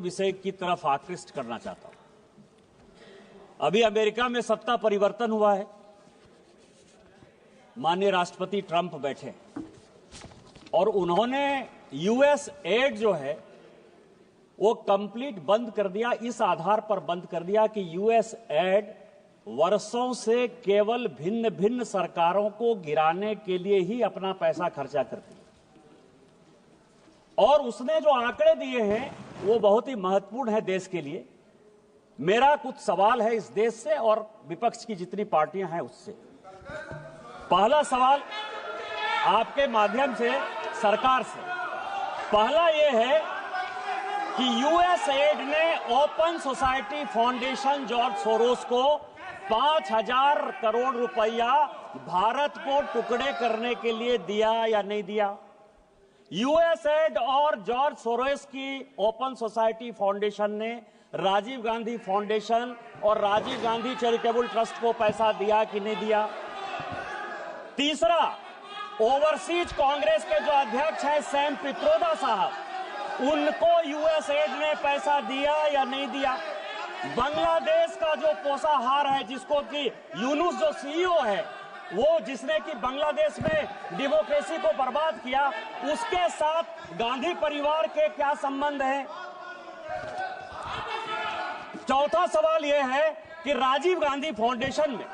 विषय की तरफ आकृष्ट करना चाहता हूं। अभी अमेरिका में सत्ता परिवर्तन हुआ है, माननीय राष्ट्रपति ट्रंप बैठे और उन्होंने यूएस एड जो है वो कंप्लीट बंद कर दिया। इस आधार पर बंद कर दिया कि यूएस एड वर्षों से केवल भिन्न भिन्न सरकारों को गिराने के लिए ही अपना पैसा खर्चा करती है। और उसने जो आंकड़े दिए हैं वो बहुत ही महत्वपूर्ण है देश के लिए। मेरा कुछ सवाल है इस देश से और विपक्ष की जितनी पार्टियां हैं उससे। पहला सवाल आपके माध्यम से सरकार से, पहला ये है कि यूएस एड ने open society foundation George Soros को 5,000 करोड़ रुपया भारत को टुकड़े करने के लिए दिया या नहीं दिया? यूएस एड और जॉर्ज सोरोस की ओपन सोसाइटी फाउंडेशन ने राजीव गांधी फाउंडेशन और राजीव गांधी चैरिटेबल ट्रस्ट को पैसा दिया कि नहीं दिया? तीसरा, ओवरसीज कांग्रेस के जो अध्यक्ष हैं सैम पित्रोदा साहब, उनको यूएस एड ने पैसा दिया या नहीं दिया? बांग्लादेश का जो पोषाहार है, जिसको कि यूनुस जो सीईओ है, वो जिसने कि बांग्लादेश में डेमोक्रेसी को बर्बाद किया, उसके साथ गांधी परिवार के क्या संबंध है? चौथा सवाल यह है कि राजीव गांधी फाउंडेशन में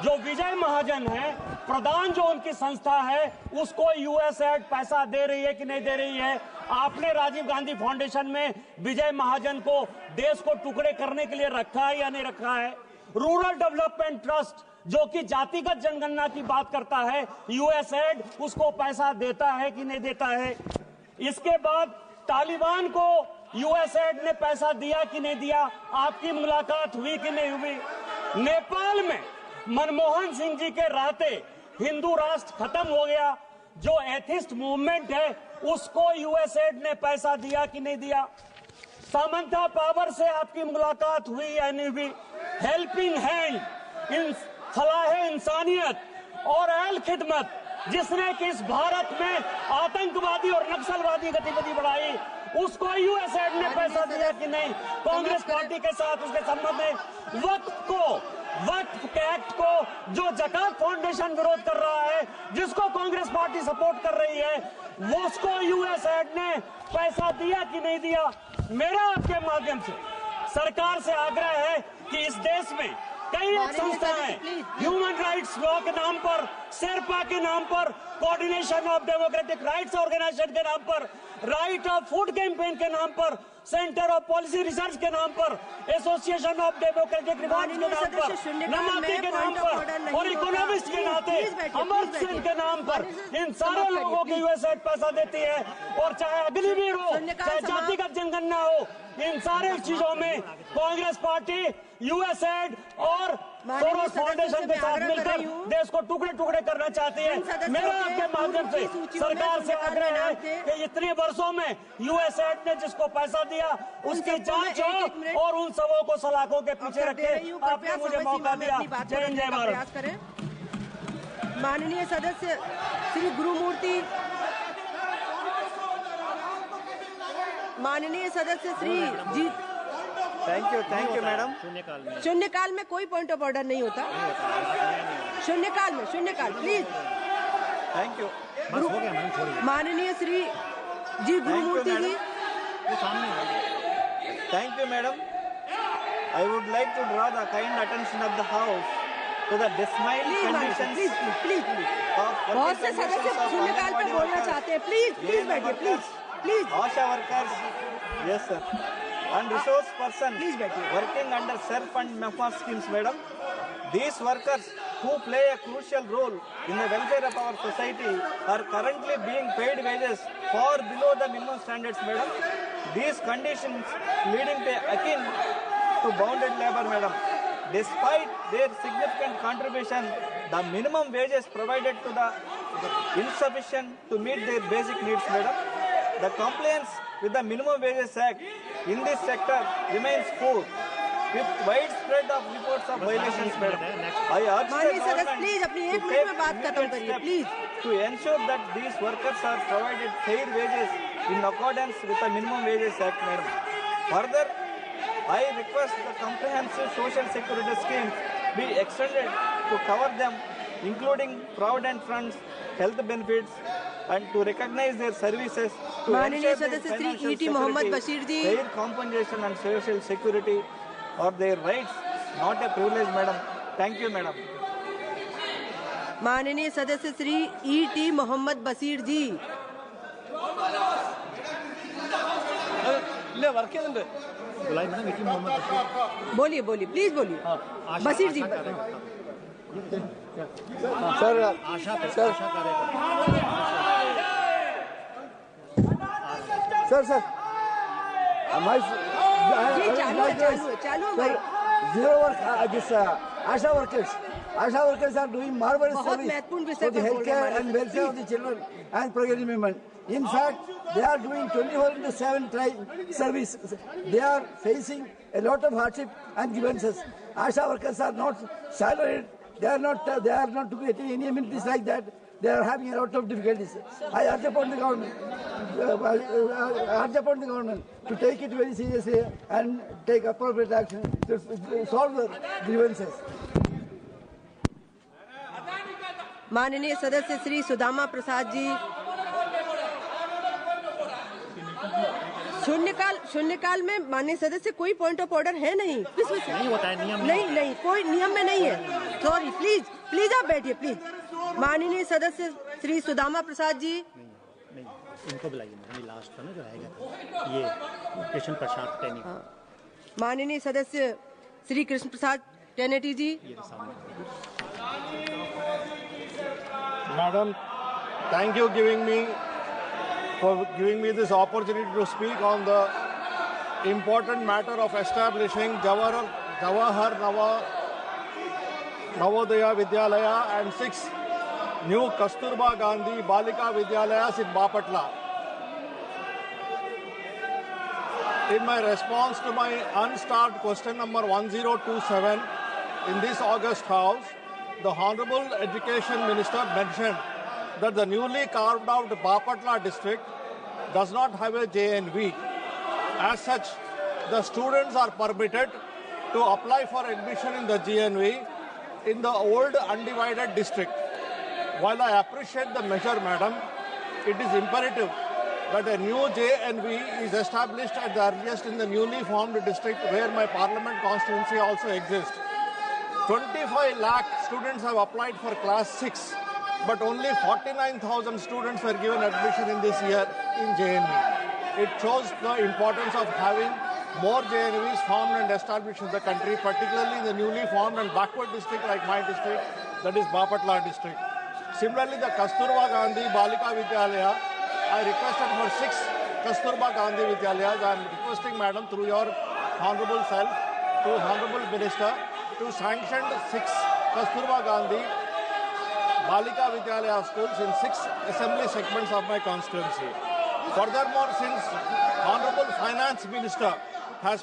जो विजय महाजन है, प्रधान जो उनकी संस्था है, उसको यूएस एड पैसा दे रही है कि नहीं दे रही है? आपने राजीव गांधी फाउंडेशन में विजय महाजन को देश को टुकड़े करने के लिए रखा है या नहीं रखा है? रूरल डेवलपमेंट ट्रस्ट जो कि जातिगत जनगणना की बात करता है, यूएस एड उसको पैसा देता है कि नहीं देता है? इसके बाद तालिबान को यूएस एड ने पैसा दिया कि नहीं दिया? आपकी मुलाकात हुई कि नहीं हुई? नेपाल में मनमोहन सिंह जी के रहते हिंदू राष्ट्र खत्म हो गया, जो एथिस्ट मूवमेंट है उसको यूएस एड ने पैसा दिया कि नहीं दिया? सामंता पावर से आपकी मुलाकात हुई या नहीं हुई? हेल्पिंग हैंड, इन फलाह इंसानियत और अहल खिदमत, जिसने कि इस भारत में आतंकवादी और नक्सलवादी गतिविधि बढ़ाई, उसको यूएस एड ने पैसा दिया कि नहीं? कांग्रेस पार्टी के साथ उसके संबंध में वक्फ के एक्ट को जो जकात फाउंडेशन विरोध कर रहा है, जिसको कांग्रेस पार्टी सपोर्ट कर रही है, वो उसको यूएस एड ने पैसा दिया कि नहीं दिया? मेरा आपके माध्यम से सरकार से आग्रह है कि इस देश में कई एक संस्थाएं ह्यूमन राइट्स लॉ के नाम पर, शेरपा के नाम पर, coordination of democratic rights organisation के नाम पर, राइट ऑफ फूड कैंपेन के नाम पर, सेंटर ऑफ पॉलिसी रिसर्च के नाम पर, एसोसिएशन ऑफ डेमोक्रेटिक रिफॉर्म्स के नाम पर, नमाती के नाम पर और इकोनॉमिस्ट के नाते अमर सिंह के नाम पर इन सारे लोगों को यूएस एड पैसा देती है। और चाहे अग्निवीर हो, चाहे जातिगत जनगणना हो, इन सारे चीजों में कांग्रेस पार्टी यूएस एड और सोरोस फाउंडेशन के साथ मिलकर देश को टुकड़े टुकड़े करना चाहती है। मेरा आपके माध्यम से सरकार से आग्रह है कि इतने वर्षों में यूएस एड ने जिसको पैसा दिया उसकी जांच हो और उन सबों को सलाखों के पीछे रखे। आपने मुझे मौका दिया। जय हिंद, जय भारत। माननीय सदस्य श्री गुरुमूर्ति, माननीय सदस्य श्री जी, थैंक यू मैडम। शून्यकाल में कोई पॉइंट ऑफ ऑर्डर नहीं होता। शून्यकाल प्लीज। Thank you. माननीय Shri ji Gurumurthy ji. Thank you madam. I would like to draw the kind attention of the house to the dismal conditions please. बहुत से सदस्य शून्यकाल पे बोलना चाहते हैं। प्लीज बैठिए, please. Asha workers, yes sir, and resource person working under SERP and MEFA schemes, madam. These workers who play a crucial role in the welfare of our society are currently being paid wages far below the minimum standards, madam. These conditions leading to akin to bonded labor, madam. Despite their significant contribution, the minimum wages provided to the insufficient to meet their basic needs, madam. The compliance with the Minimum Wages Act in this sector remains poor, with widespread of reports of violations, madam. I urge the government to take steps to ensure that these workers are provided fair wages in accordance with the Minimum Wages Act, madam. Further, I request the comprehensive social security schemes be extended to cover them, including provident funds, health benefits, and to recognize their services to माननीय ensure their सदस्य Shri financial E.T. Mohammad security. Bashir ji. Their compensation and social security or their rights, not a privilege, madam. Thank you, madam. माननीय सदस्य Shri E.T. Mohammad Bashir जी। बोलिए बोलिए please बोलिए। बशीर जी। Sir जी चालू है भाई। zero work this Asha workers are doing marvelous बहुत service महत्वपूर्ण विषय for the पर बोल रहे हैं healthcare and माननीय welfare of the children and pregnant women. In fact, they are doing 24/7 service. They are facing a lot of hardship and grievances. Asha workers are not salaried. They are not getting any amenities like that. They are having a lot of difficulties. I urge upon the government to take it very seriously and take appropriate action to solve the grievances. माननीय सदस्य श्री सुदामा प्रसाद जी। शून्यकाल में माननीय सदस्य कोई point of order है नहीं। किस विषय नहीं होता है नियम नहीं कोई नियम में नहीं है। सॉरी प्लीज आप बैठिए प्लीज। माननीय सदस्य श्री सुदामा प्रसाद जी। नहीं इनको बुलाइए लास्ट का ना जो आएगा ये कृष्ण प्रसाद टेनी। माननीय सदस्य श्री कृष्ण प्रसाद टेनेटी जी। Madam, thank you for giving me this opportunity to speak on the important matter of establishing Jawahar Navodaya Vidyalaya and 6 new Kasturba Gandhi Balika Vidyalayas in Bapatla. In my response to my unstarred question number 1027 in this August House, the Honorable Education Minister mentioned that the newly carved out Bapatla district does not have a JNV. As such, the students are permitted to apply for admission in the JNV in the old undivided district. While I appreciate the measure, madam, it is imperative that a new JNV is established at the earliest in the newly formed district where my parliament constituency also exists. 25 lakh students have applied for class 6, but only 49,000 students were given admission in this year in JNV. It shows the importance of having more JNVs formed and established in the country, particularly in the newly formed and backward district like my district, that is Bapatla district. Similarly, the Kasturba Gandhi Balika Vidyalaya, I requested for 6 Kasturba Gandhi Vidyalayas. I am requesting, madam, through your honorable self, to honorable minister, to sanction 6 Kasturba Gandhi Balika Vidyalaya schools in 6 assembly segments of my constituency. Furthermore, since honorable finance minister has